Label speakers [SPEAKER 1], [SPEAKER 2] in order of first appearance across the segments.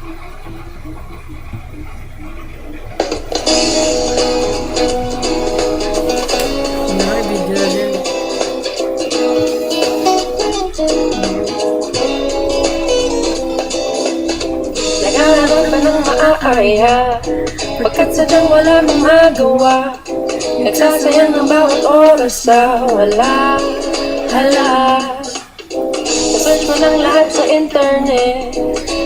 [SPEAKER 1] Naghahanap ka ng maaaya, pagkat sadyang wala mong magawa. Nagsasayang ang bawat oras sa wala. Hala, nasearch mo ng lahat sa internet,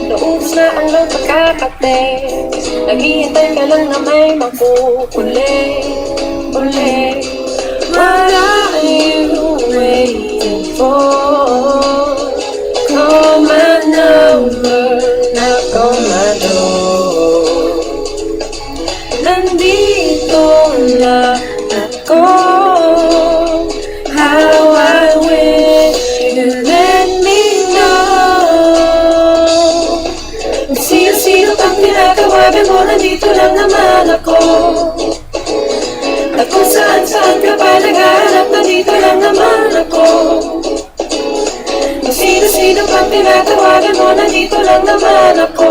[SPEAKER 1] naubos na ang iyong pagkakatext. Naghihintay ka lang na may makukulit ulit. What are you waiting for? Call my number, knock on my door. Nandito na ako. How I wish you let me know. Sino-sino pang tinatawagan mo, nandito lang naman ako. At kung saan-saan ka pa naghahanap, nandito lang naman ako. Sino-sino pang tinatawagan mo, nandito lang naman ako.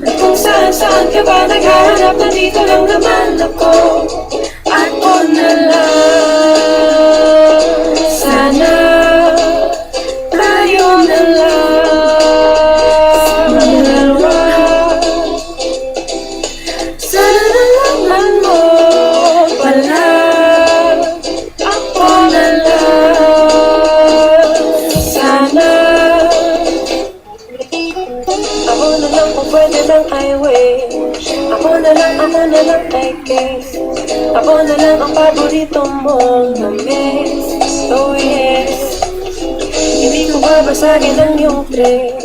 [SPEAKER 1] At kung saan-saan ka ba naghahanap, nandito lang naman ako. Ako na lang. Sana tayo na lang. Sana nalaman mo pala. Ako na lang. Sana ako na lang kung pwede lang I wish. Ako na lang I guess. Ako na lang ang paborito mong na-miss. Oh yes, hindi ko babasagin ang iyong tray.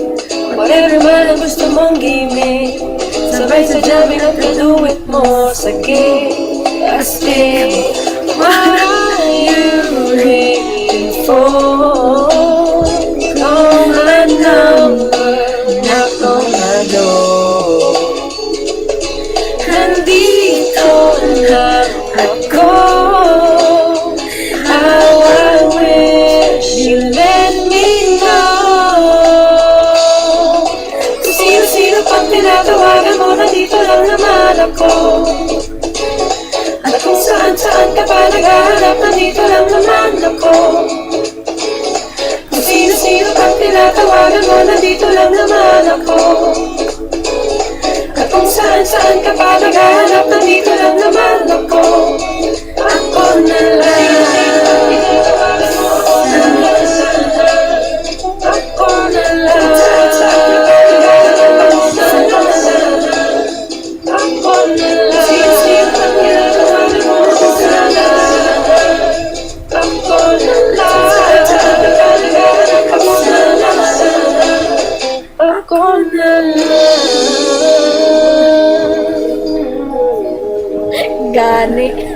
[SPEAKER 1] Whatever man ang gusto mong gimmick, sabay sa jamming at kaduwit mo sa gig. Astig, what are you waiting for? Call my number, knock on my door. Nandito na ako. How I wish you let me know. Kung sino-sino pang tinatawagan mo, nandito lang naman ako. At kung saan-saan ka pa naghahanap, nandito lang naman ako. Kung sino-sino pang tinatawagan mo, nandito lang naman ako. At kung saan-saan ka pa naghahanap, nandito lang naman ako. Ako na lang. Ako na lang. Ako na lang. Sino-sino pang tinatawagan mo, nandito lang naman ako. Ako na lang. Saan-saan ka pa naghahanap, ako na lang. Ako na lang.
[SPEAKER 2] Gani.